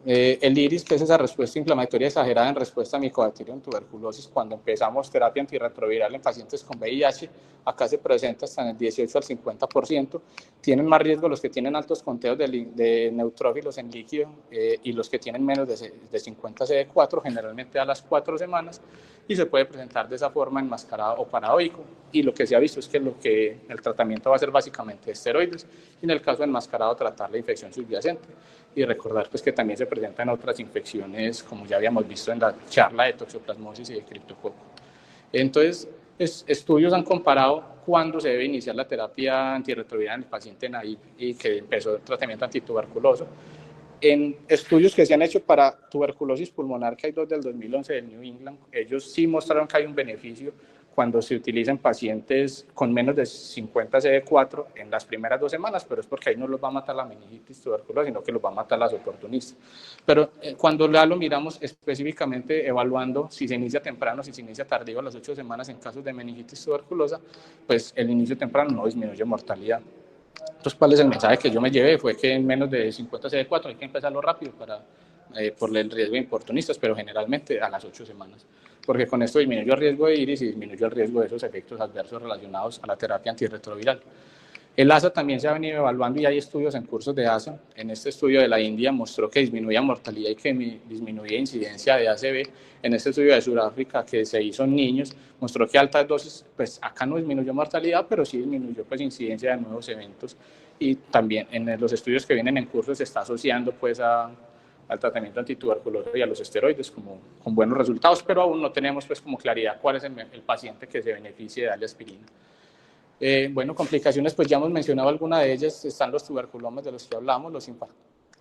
El IRIS, que es esa respuesta inflamatoria exagerada en respuesta a micobacteria en tuberculosis, cuando empezamos terapia antirretroviral en pacientes con VIH, acá se presenta hasta en el 18 al 50%. Tienen más riesgo los que tienen altos conteos de neutrófilos en líquido y los que tienen menos de 50 CD4, generalmente a las 4 semanas, y se puede presentar de esa forma enmascarado o paradójico. Y lo que se ha visto es que el tratamiento va a ser básicamente esteroides, y en el caso enmascarado tratar la infección subyacente. Y recordar pues que también se presentan otras infecciones, como ya habíamos visto en la charla, de toxoplasmosis y de criptococo. Entonces, estudios han comparado cuándo se debe iniciar la terapia antirretroviral en el paciente naive y que empezó el tratamiento antituberculoso. En estudios que se han hecho para tuberculosis pulmonar, que hay 2 del 2011 del New England, ellos sí mostraron que hay un beneficio cuando se utiliza en pacientes con menos de 50 CD4 en las primeras 2 semanas, pero es porque ahí no los va a matar la meningitis tuberculosa, sino que los va a matar las oportunistas. Pero cuando ya lo miramos específicamente evaluando si se inicia temprano, si se inicia tardío a las 8 semanas en casos de meningitis tuberculosa, pues el inicio temprano no disminuye mortalidad. Entonces, ¿cuál es el mensaje que yo me llevé? Fue que en menos de 50 CD4 hay que empezarlo rápido por el riesgo de importunistas, pero generalmente a las 8 semanas, porque con esto disminuyó el riesgo de IRIS y disminuyó el riesgo de esos efectos adversos relacionados a la terapia antirretroviral. El ASA también se ha venido evaluando y hay estudios en cursos de ASA. En este estudio de la India mostró que disminuía mortalidad y que disminuía incidencia de ACV. En este estudio de Sudáfrica que se hizo en niños, mostró que altas dosis, pues acá no disminuyó mortalidad, pero sí disminuyó pues incidencia de nuevos eventos. Y también en los estudios que vienen en cursos se está asociando pues al tratamiento antituberculoso y a los esteroides con buenos resultados, pero aún no tenemos pues como claridad cuál es el paciente que se beneficie de darle aspirina. Bueno, complicaciones, pues ya hemos mencionado algunas de ellas, están los tuberculomas de los que hablamos,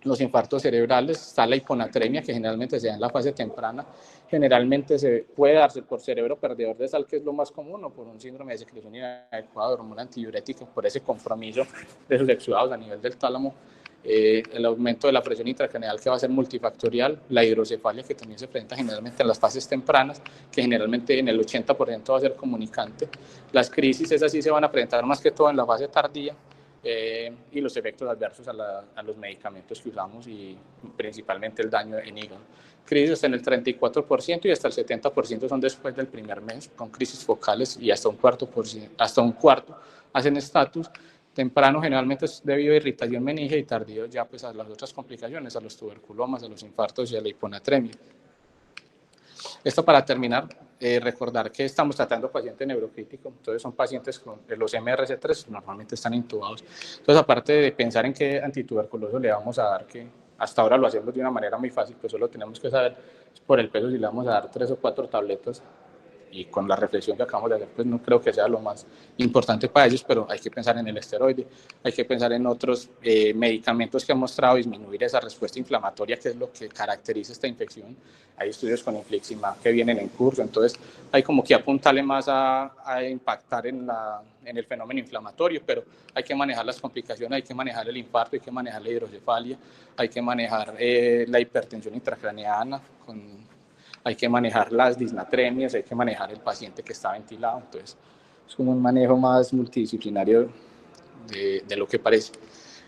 los infartos cerebrales, está la hiponatremia, que generalmente se da en la fase temprana, generalmente se puede darse por cerebro perdedor de sal, que es lo más común, o por un síndrome de secreción inadecuada de hormona antidiurética, por ese compromiso de esos exudados a nivel del tálamo. El aumento de la presión intracraneal, que va a ser multifactorial, la hidrocefalia, que también se presenta generalmente en las fases tempranas, que generalmente en el 80% va a ser comunicante. Las crisis, esas sí se van a presentar más que todo en la fase tardía, y los efectos adversos a los medicamentos que usamos y principalmente el daño en hígado. Crisis en el 34% y hasta el 70% son después del primer mes, con crisis focales, y hasta un cuarto hacen estatus. Temprano generalmente es debido a irritación meningia y tardío ya pues a las otras complicaciones, a los tuberculomas, a los infartos y a la hiponatremia. Esto para terminar, recordar que estamos tratando pacientes neurocríticos, entonces son pacientes con los MRC3, normalmente están intubados. Entonces, aparte de pensar en qué antituberculoso le vamos a dar, que hasta ahora lo hacemos de una manera muy fácil, pues solo tenemos que saber por el peso si le vamos a dar 3 o 4 tabletas, y con la reflexión que acabamos de hacer, pues no creo que sea lo más importante para ellos, pero hay que pensar en el esteroide, hay que pensar en otros medicamentos que han mostrado disminuir esa respuesta inflamatoria, que es lo que caracteriza esta infección. Hay estudios con infliximab que vienen en curso, entonces hay como que apuntarle más a impactar en el fenómeno inflamatorio, pero hay que manejar las complicaciones, hay que manejar el infarto, hay que manejar la hidrocefalia, hay que manejar la hipertensión intracraneana hay que manejar las disnatremias, hay que manejar el paciente que está ventilado, entonces es como un manejo más multidisciplinario de lo que parece.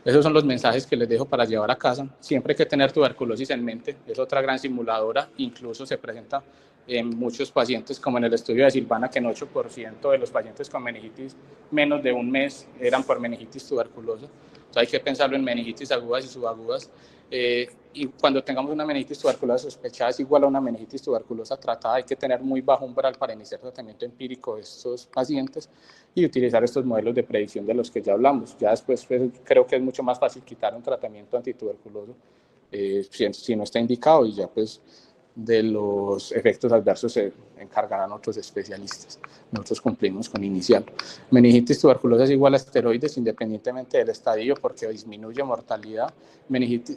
Esos son los mensajes que les dejo para llevar a casa. Siempre hay que tener tuberculosis en mente, es otra gran simuladora, incluso se presenta en muchos pacientes, como en el estudio de Silvana, que en 8% de los pacientes con meningitis menos de un mes eran por meningitis tuberculosa. Entonces hay que pensarlo en meningitis agudas y subagudas. Y cuando tengamos una meningitis tuberculosa sospechada es igual a una meningitis tuberculosa tratada, hay que tener muy bajo umbral para iniciar tratamiento empírico de estos pacientes y utilizar estos modelos de predicción de los que ya hablamos. Ya después pues, creo que es mucho más fácil quitar un tratamiento antituberculoso si no está indicado, y ya pues de los efectos adversos se encargarán otros especialistas. Nosotros cumplimos con iniciarlo. Meningitis tuberculosa es igual a esteroides independientemente del estadio porque disminuye mortalidad.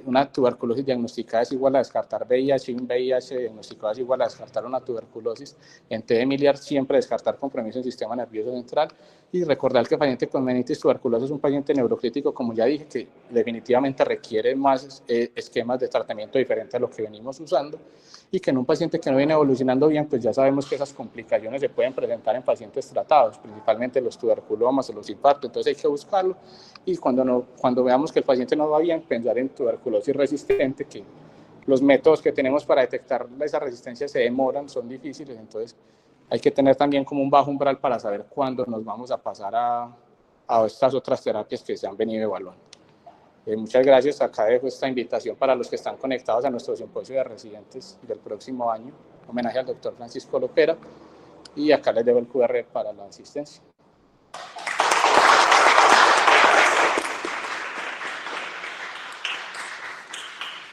Una tuberculosis diagnosticada es igual a descartar VIH, y un VIH diagnosticado es igual a descartar una tuberculosis. En TD miliar siempre descartar compromiso en sistema nervioso central, y recordar que el paciente con meningitis tuberculosa es un paciente neurocrítico, como ya dije, que definitivamente requiere más esquemas de tratamiento diferentes a lo que venimos usando, y que en un paciente que no viene evolucionando bien, pues ya sabemos que esas complicaciones se pueden presentar en pacientes tratados, principalmente los tuberculomas o los infartos, entonces hay que buscarlo, y cuando veamos que el paciente no va bien, pensar en tuberculosis resistente, que los métodos que tenemos para detectar esa resistencia se demoran, son difíciles, entonces hay que tener también como un bajo umbral para saber cuándo nos vamos a pasar a estas otras terapias que se han venido evaluando. Muchas gracias. Acá dejo esta invitación para los que están conectados a nuestro simposio de residentes del próximo año, homenaje al doctor Francisco Lopera, y acá les dejo el QR para la asistencia.